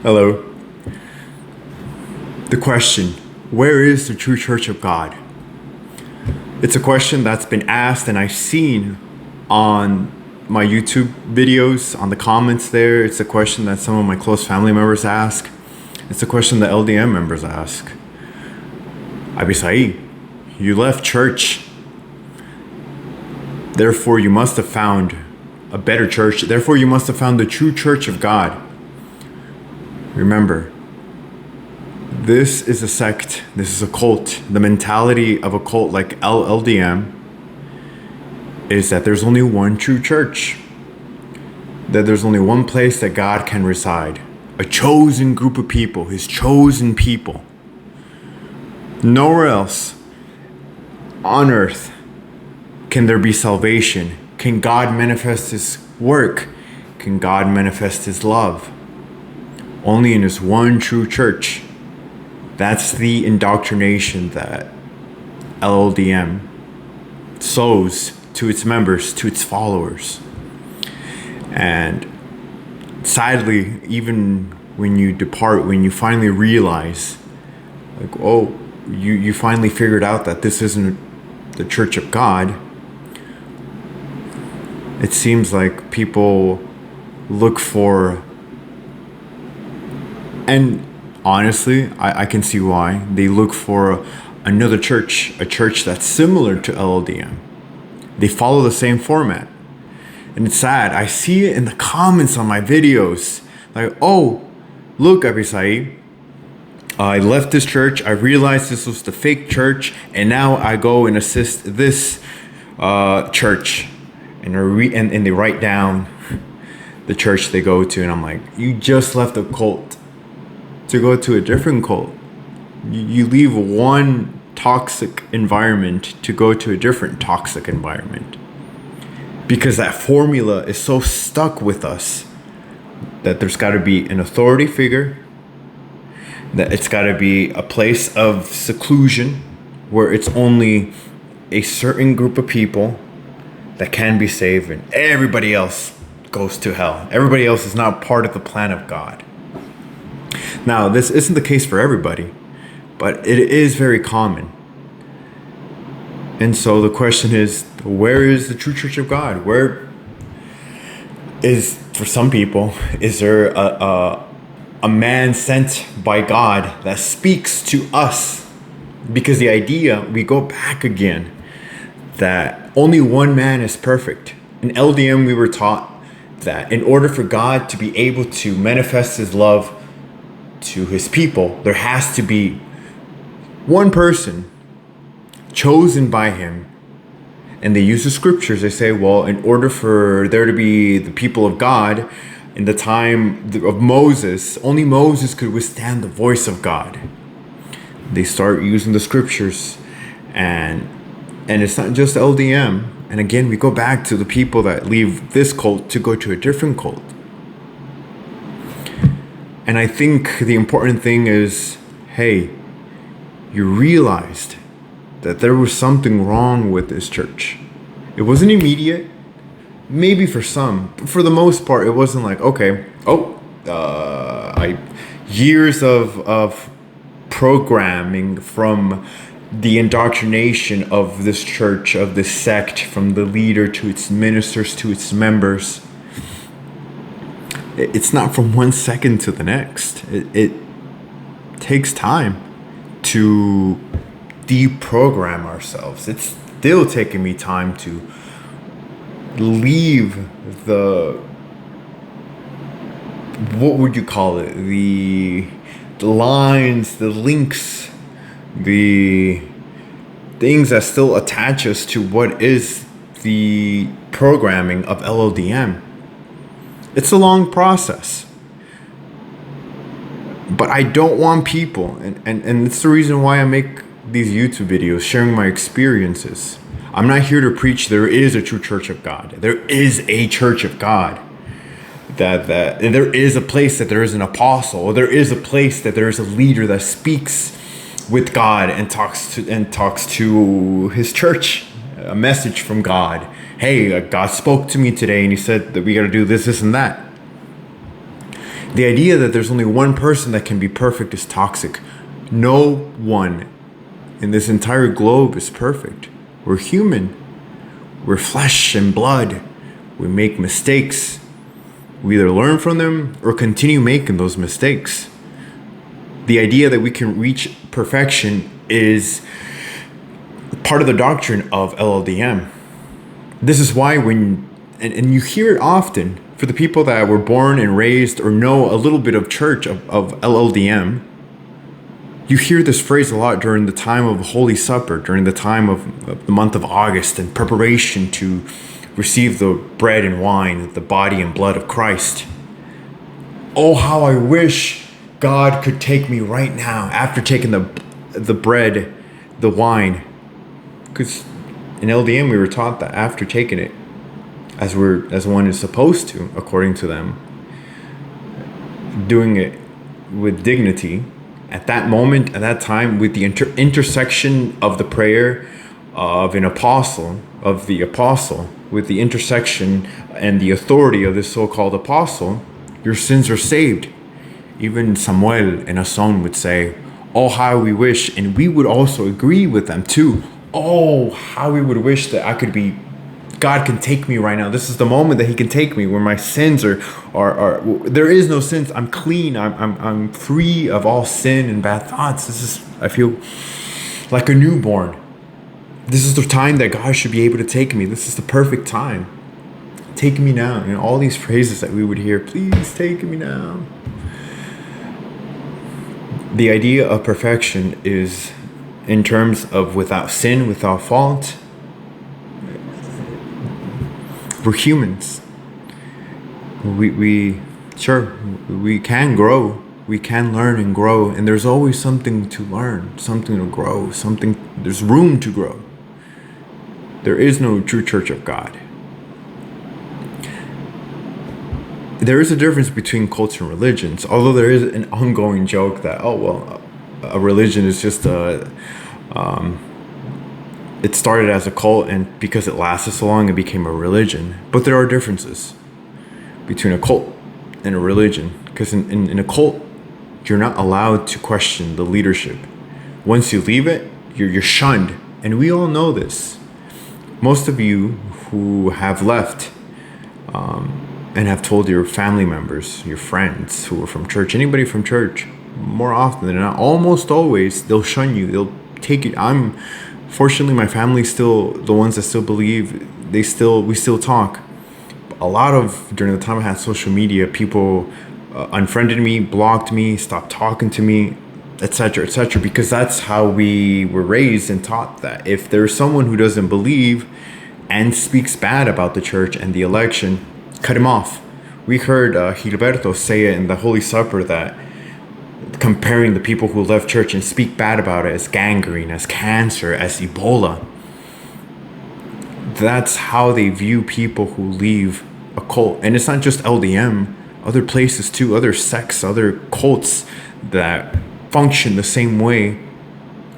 Hello. The question, where is the true church of God? It's a question that's been asked and I've seen on my YouTube videos, on the comments there. It's a question that some of my close family members ask. It's a question that LDM members ask. Abisai, you left church. Therefore, you must have found a better church. Therefore, you must have found the true church of God. Remember, this is a sect, this is a cult. The mentality of a cult like LDM is that there's only one true church, that there's only one place that God can reside, a chosen group of people, his chosen people. Nowhere else on earth can there be salvation. Can God manifest his work? Can God manifest his love? Only in his one true church. That's the indoctrination that LLDM sows to its members, to its followers. And sadly, even when you depart, when you finally realize, like, oh, you finally figured out that this isn't the church of God, it seems like people look for, and honestly, I can see why. They look for another church, a church that's similar to LLDM. They follow the same format. And it's sad. I see it in the comments on my videos. Like, oh, look, Abisai, I left this church. I realized this was the fake church. And now I go and assist this church. And they write down the church they go to. And I'm like, you just left a cult to go to a different cult. You leave one toxic environment to go to a different toxic environment. Because that formula is so stuck with us that there's got to be an authority figure, that it's got to be a place of seclusion where it's only a certain group of people that can be saved and everybody else goes to hell. Everybody else is not part of the plan of God. Now, this isn't the case for everybody, but it is very common. And so the question is, where is the true church of God? Where is, for some people, is there a man sent by God that speaks to us? Because the idea, we go back again, that only one man is perfect. In LDM, we were taught that in order for God to be able to manifest his love to his people, there has to be one person chosen by him. And they use the scriptures. They say, well, in order for there to be the people of God in the time of Moses, only Moses could withstand the voice of God. They start using the scriptures, and it's not just LDM. And again, we go back to the people that leave this cult to go to a different cult. And I think the important thing is, hey, you realized that there was something wrong with this church. It wasn't immediate, maybe for some, but for the most part, it wasn't like, okay, years of programming from the indoctrination of this church, of this sect, from the leader to its ministers to its members. It's not from one second to the next. It takes time to deprogram ourselves. It's still taking me time to leave the, what would you call it? The lines, the links, the things that still attach us to what is the programming of LLDM. It's a long process. But I don't want people, and it's the reason why I make these YouTube videos, sharing my experiences. I'm not here to preach there is a true church of God. There is a church of God. That and there is a place that there is an apostle, or there is a place that there is a leader that speaks with God and talks to his church, a message from God. Hey, God spoke to me today and he said that we got to do this, this, and that. The idea that there's only one person that can be perfect is toxic. No one in this entire globe is perfect. We're human. We're flesh and blood. We make mistakes. We either learn from them or continue making those mistakes. The idea that we can reach perfection is part of the doctrine of LLDM. This is why and you hear it often for the people that were born and raised or know a little bit of church of LLDM. You hear this phrase a lot during the time of Holy Supper, during the time of the month of August in preparation to receive the bread and wine, the body and blood of Christ. Oh, how I wish God could take me right now after taking the bread, the wine. Because in LDM we were taught that after taking it, as one is supposed to, according to them, doing it with dignity, at that moment, at that time, with the intersection of the prayer of the apostle, with the intersection and the authority of this so-called apostle, your sins are saved. Even Samuel in a song would say, oh, how we wish, and we would also agree with them too. Oh, how we would wish that God can take me right now. This is the moment that he can take me where my sins are there is no sins. I'm clean. I'm free of all sin and bad thoughts. I feel like a newborn. This is the time that God should be able to take me. This is the perfect time. Take me now. All these phrases that we would hear, please take me now. The idea of perfection is in terms of without sin, without fault. We're humans. We can grow. We can learn and grow, and there's always something to learn, something to grow, there's room to grow. There is no true church of God. There is a difference between cults and religions, although there is an ongoing joke that, a religion is just it started as a cult, and because it lasted so long, it became a religion. But there are differences between a cult and a religion, because in a cult, you're not allowed to question the leadership. Once you leave it, you're shunned, and we all know this. Most of you who have left and have told your family members, your friends who are from church, anybody from church, more often than not, almost always, they'll shun you. They'll take it. Fortunately, my family's still the ones that still believe. We still talk. During the time I had social media, people unfriended me, blocked me, stopped talking to me, etc., because that's how we were raised and taught, that if there's someone who doesn't believe and speaks bad about the church and the election, cut him off. We heard Gilberto say it in the Holy Supper, that comparing the people who left church and speak bad about it as gangrene, as cancer, as Ebola. That's how they view people who leave a cult. And it's not just LDM, other places too, other sects, other cults that function the same way,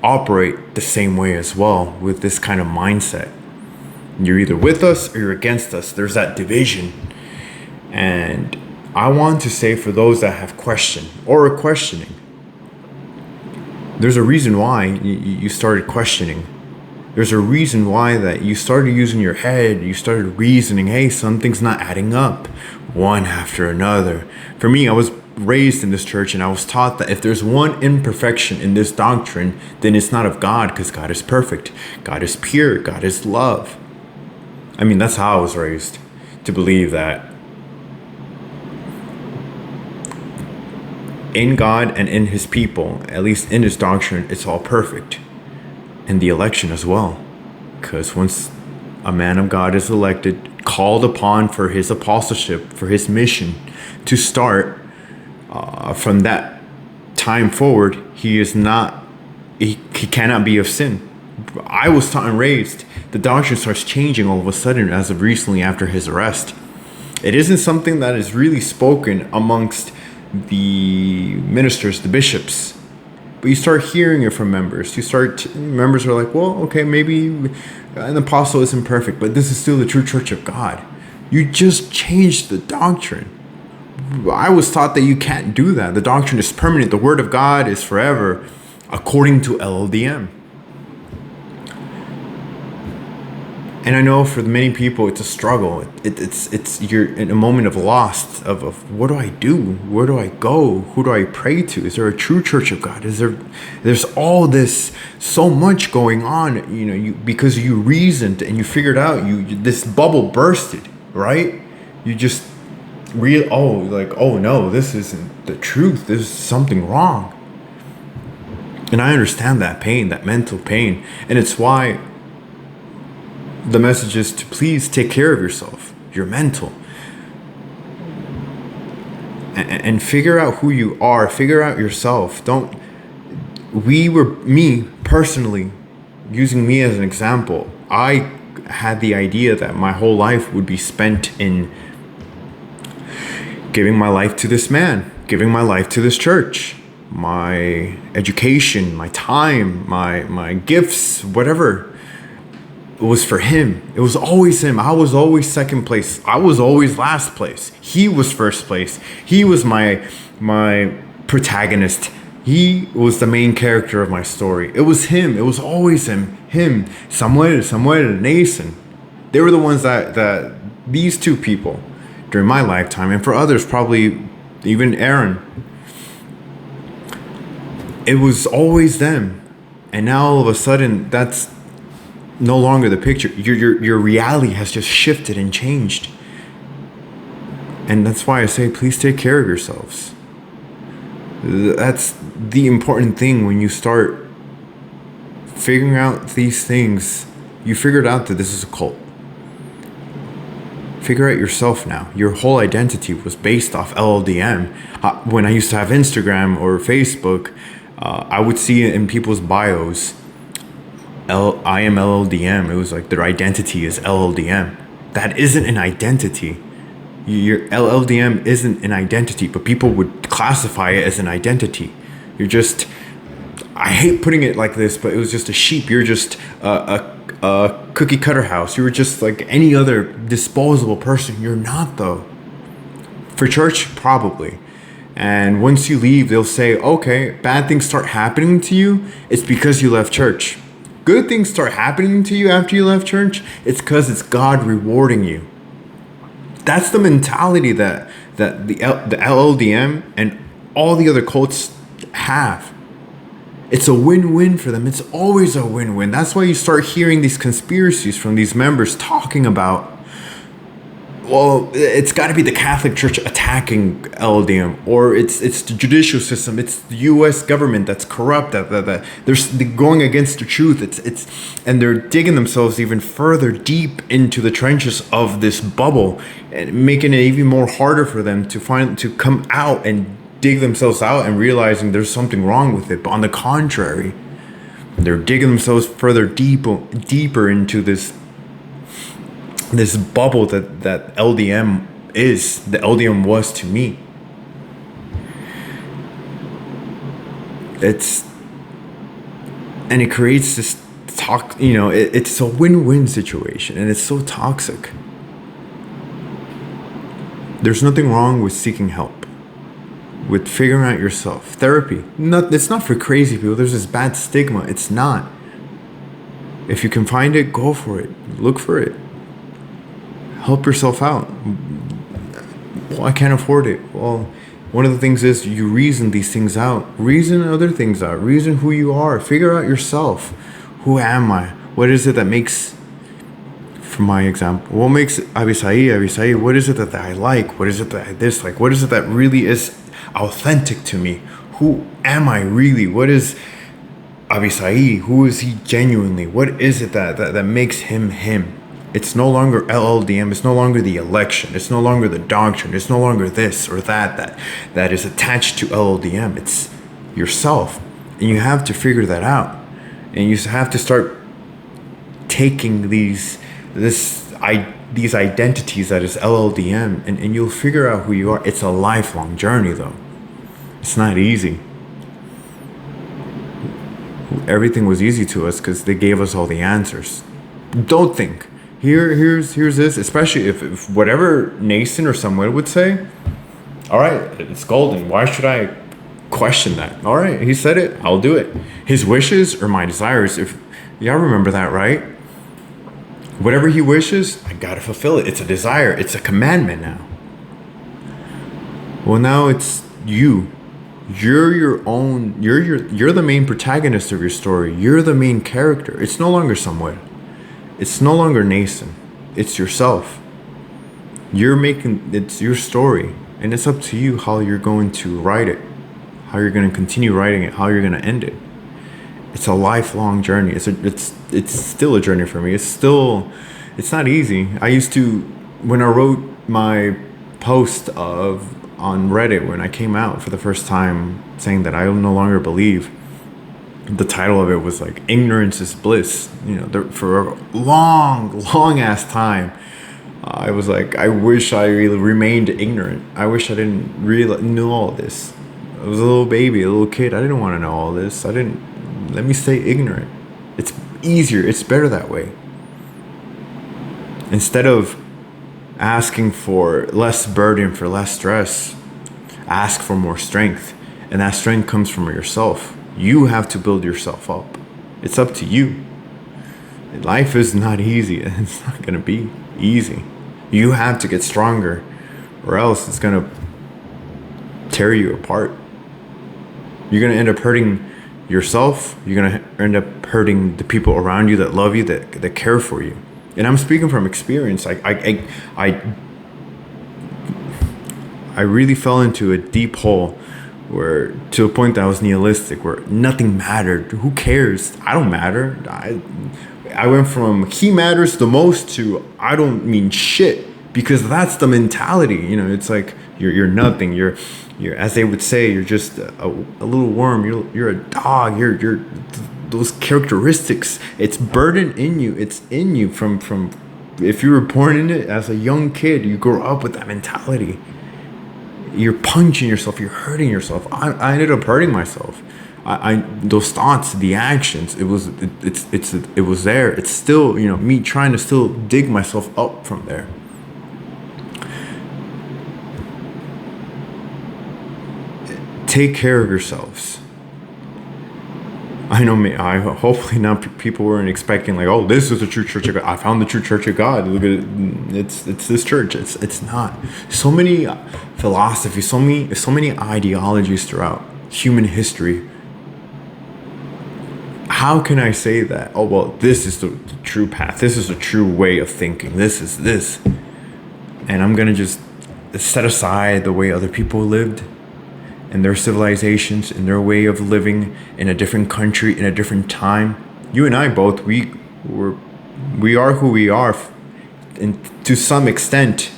operate the same way as well, with this kind of mindset. You're either with us or you're against us. There's that division. And I want to say, for those that have questioned or are questioning, there's a reason why you started questioning. There's a reason why that you started using your head. You started reasoning, hey, something's not adding up, one after another. For me, I was raised in this church, and I was taught that if there's one imperfection in this doctrine, then it's not of God, because God is perfect. God is pure. God is love. I mean, that's how I was raised, to believe that in God and in his people, at least in his doctrine, it's all perfect. In the election as well. Because once a man of God is elected, called upon for his apostleship, for his mission to start, from that time forward, he cannot be of sin. I was taught and raised, the doctrine starts changing all of a sudden as of recently after his arrest. It isn't something that is really spoken amongst the ministers, the bishops. But you start hearing it from members. Members are like, well, okay, maybe an apostle isn't perfect, but this is still the true church of God. You just changed the doctrine. I was taught that you can't do that. The doctrine is permanent. The word of God is forever, according to LLDM. And I know for many people it's a struggle. It's you're in a moment of loss of what do I do? Where do I go? Who do I pray to? Is there a true church of God? There's all this so much going on, because you reasoned and you figured out this bubble bursted, right? You just oh no, this isn't the truth. There's something wrong. And I understand that pain, that mental pain. And it's why the message is to please take care of yourself, your mental, and figure out who you are, figure out yourself. Me personally, using me as an example, I had the idea that my whole life would be spent in giving my life to this man, giving my life to this church, my education, my time, my gifts, whatever. It was for him. It was always him. I was always second place. I was always last place. He was first place. He was my protagonist. He was the main character of my story. It was him. It was always him. Samuel, Nathan. They were the ones that these two people during my lifetime, and for others, probably even Aaron. It was always them. And now all of a sudden, that's no longer the picture. Your reality has just shifted and changed. And that's why I say, please take care of yourselves. That's the important thing. When you start figuring out these things, you figured out that this is a cult. Figure out yourself now. Your whole identity was based off LLDM. When I used to have Instagram or Facebook, I would see it in people's bios, I am LLDM. It was like their identity is LLDM. That isn't an identity. Your LLDM isn't an identity, but people would classify it as an identity. You're just, I hate putting it like this, but it was just a sheep. You're just a cookie cutter house. You were just like any other disposable person. You're not, though. For church, probably. And once you leave, they'll say, okay, bad things start happening to you. It's because you left church. Good things start happening to you after you left church. It's because it's God rewarding you. That's the mentality that the LLDM and all the other cults have. It's a win-win for them. It's always a win-win. That's why you start hearing these conspiracies from these members talking about, well, it's got to be the Catholic Church attacking LDM, or it's the judicial system, it's the U.S. government that's corrupt, that they're going against the truth. And they're digging themselves even further deep into the trenches of this bubble, and making it even more harder for them to come out and dig themselves out and realizing there's something wrong with it. But on the contrary, they're digging themselves further deeper into this bubble that LDM is, the LDM was to me. And it creates this it's a win-win situation, and it's so toxic. There's nothing wrong with seeking help, with figuring out yourself. Therapy, it's not for crazy people. There's this bad stigma. It's not. If you can find it, go for it. Look for it. Help yourself out. Well, I can't afford it. Well, one of the things is you reason these things out. Reason other things out. Reason who you are. Figure out yourself. Who am I? What is it that makes, for my example, what makes Abisai? What is it that I like? What is it that I dislike? What is it that really is authentic to me? Who am I really? What is Abisai? Who is he genuinely? What is it that makes him him? It's no longer LLDM. It's no longer the election. It's no longer the doctrine. It's no longer this or that is attached to LLDM. It's yourself. And you have to figure that out. And you have to start taking these identities that is LLDM, and you'll figure out who you are. It's a lifelong journey, though. It's not easy. Everything was easy to us because they gave us all the answers. Don't think. Here's this, especially if whatever Nathan or someone would say, All right, it's golden. Why should I question that? All right, he said it. I'll do it. His wishes are my desires. If y'all remember that, right? Whatever he wishes, I gotta fulfill it. It's a desire. It's a commandment now. Well, now it's you. You're your own. You're the main protagonist of your story. You're the main character. It's no longer someone. It's no longer Nathan. It's yourself. You're making. It's your story, and it's up to you how you're going to write it, how you're going to continue writing it, how you're going to end it. It's a lifelong journey. It's still a journey for me. It's not easy. I used to, when I wrote my post of on Reddit when I came out for the first time, saying that I no longer believe. The title of it was like "Ignorance is Bliss." For a long ass time, I was like, I wish I really remained ignorant. I wish I didn't really know all this. I was a little baby, a little kid. I didn't want to know all this. I didn't. Let me stay ignorant. It's easier. It's better that way. Instead of asking for less burden, for less stress, ask for more strength. And that strength comes from yourself. You have to build yourself up. It's up to you. Life is not easy. It's not going to be easy. You have to get stronger, or else it's going to tear you apart. You're going to end up hurting yourself. You're going to end up hurting the people around you that love you, that care for you. And I'm speaking from experience. I really fell into a deep hole where, to a point that I was nihilistic, where nothing mattered. Who cares? I don't matter. I went from he matters the most to I don't mean shit, because that's the mentality. It's like you're nothing. You're as they would say, you're just a little worm. You're a dog. You're those characteristics. It's burdened in you. It's in you from if you were born in it as a young kid. You grow up with that mentality. You're punching yourself. You're hurting yourself. I ended up hurting myself. Those thoughts, the actions. It was there. It's still me trying to still dig myself up from there. Take care of yourselves. I know me. Hopefully not. People weren't expecting like, oh, this is the true church of God. I found the true church of God. Look at it. It's this church. It's not. So many philosophies. So many ideologies throughout human history. How can I say that? Oh well, this is the true path. This is the true way of thinking. This is this, and I'm gonna just set aside the way other people lived, and their civilizations, and their way of living in a different country, in a different time. You and I both, we are who we are, and to some extent,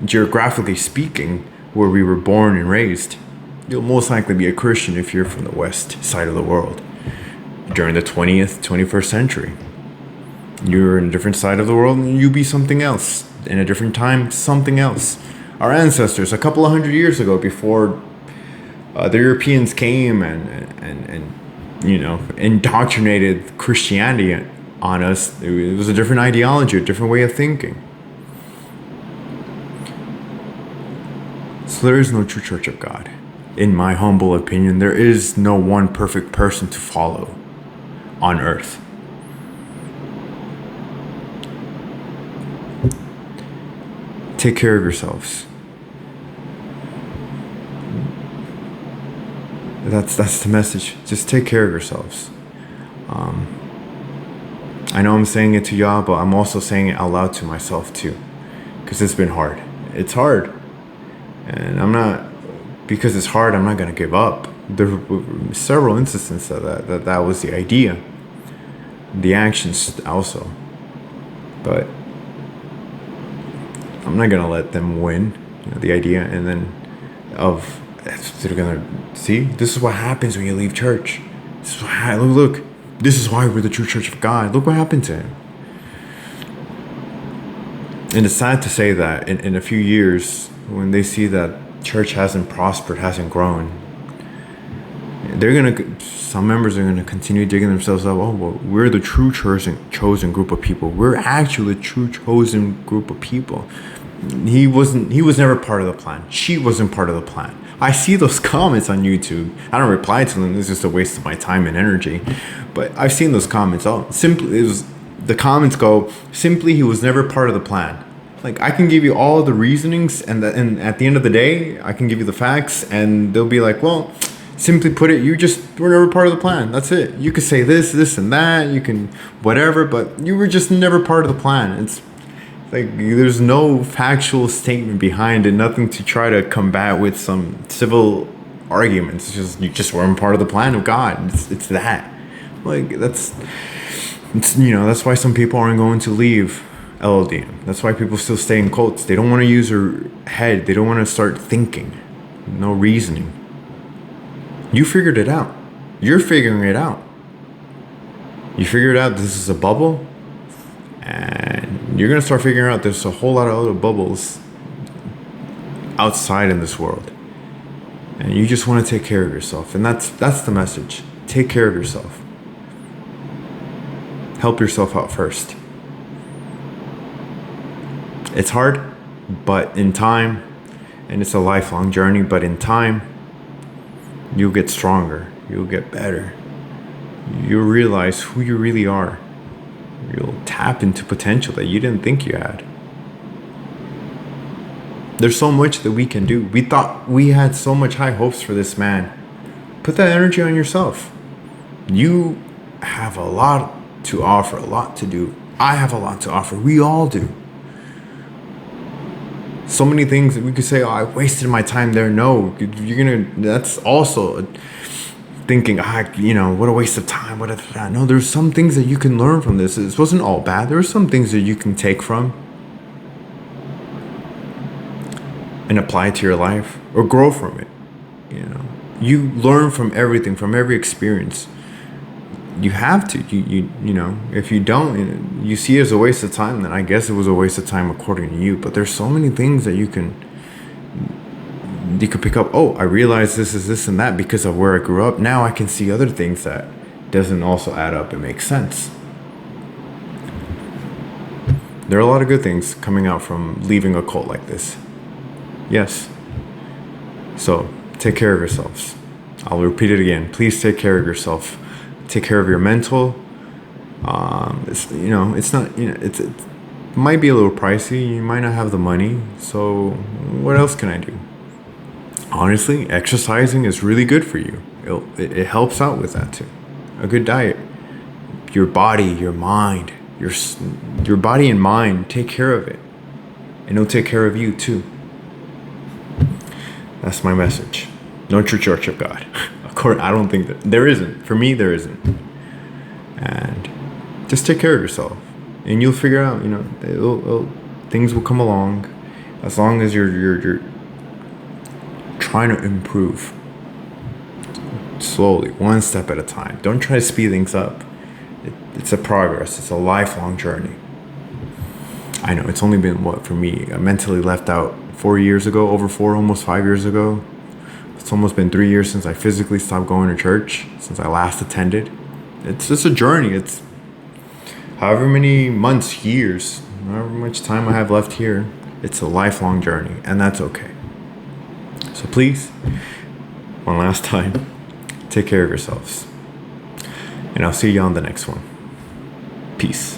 geographically speaking, where we were born and raised. You'll most likely be a Christian if you're from the west side of the world. During the 20th, 21st century, you're in a different side of the world, and you be something else. In a different time, something else. Our ancestors, a couple of hundred years ago, before the Europeans came and indoctrinated Christianity on us, it was a different ideology, a different way of thinking. So there is no true church of God. In my humble opinion, there is no one perfect person to follow on earth. Take care of yourselves. That's the message. Just take care of yourselves. I know I'm saying it to y'all, but I'm also saying it out loud to myself too, because it's been hard. It's hard, and because it's hard, I'm not gonna give up. There were several instances of that was the idea, the actions also, but I'm not gonna let them win. The idea, and then they're gonna see. This is what happens when you leave church. This is look. This is why we're the true church of God. Look what happened to him. And it's sad to say that in a few years, when they see that church hasn't prospered, hasn't grown, some members are gonna continue digging themselves up. Oh, well, we're the true chosen group of people. We're actually the true chosen group of people. He was never part of the plan. She wasn't part of the plan. I see those comments on YouTube. I don't reply to them. It's just a waste of my time and energy. But I've seen those comments. The comments go, simply he was never part of the plan. Like, I can give you all the reasonings, and at the end of the day, I can give you the facts, and they'll be like, well, simply put it, you just were never part of the plan. That's it. You could say this and that, you can whatever, but you were just never part of the plan. It's like there's no factual statement behind it, nothing to try to combat with some civil arguments. It's just you just weren't part of the plan of God. It's that. Like that's why some people aren't going to leave LLDM. That's why people still stay in cults. They don't want to use their head. They don't want to start thinking. No reasoning. You figured it out. You're figuring it out. You figured out this is a bubble, and you're going to start figuring out there's a whole lot of other bubbles outside in this world. And you just want to take care of yourself. And that's the message. Take care of yourself. Help yourself out first. It's hard, but in time, and it's a lifelong journey, but in time, you'll get stronger. You'll get better. You'll realize who you really are. You'll tap into potential that you didn't think you had. There's so much that we can do. We thought we had so much high hopes for this man. Put that energy on yourself. You have a lot to offer, a lot to do. I have a lot to offer. We all do. So many things that we could say, oh, I wasted my time there. No, that's also thinking, what a waste of time. No, there's some things that you can learn from this. This wasn't all bad. There are some things that you can take from and apply to your life or grow from it. You learn from everything, from every experience. You have to. If you don't, you see it as a waste of time, then I guess it was a waste of time according to you. But there's so many things that you could pick up. Oh, I realized this is this and that because of where I grew up. Now I can see other things that doesn't also add up and make sense. There are a lot of good things coming out from leaving a cult like this. Yes. So take care of yourselves. I'll repeat it again. Please take care of yourself. Take care of your mental. It might be a little pricey. You might not have the money. So what else can I do? Honestly, exercising is really good for you. It helps out with that too. A good diet. Your body, your mind, your body and mind, take care of it. And it'll take care of you too. That's my message. No true church of God. Of course, I don't think that there isn't. For me, there isn't. And just take care of yourself, and you'll figure out. Things will come along, as long as you're trying to improve slowly, one step at a time. Don't try to speed things up. It's a progress. It's a lifelong journey. I know it's only been for me. I mentally left out 4 years ago, almost 5 years ago. It's almost been 3 years since I physically stopped going to church, since I last attended. It's just a journey. It's however many months, years, however much time I have left here. It's a lifelong journey, and that's okay. So please, one last time, take care of yourselves. And I'll see you on the next one. Peace.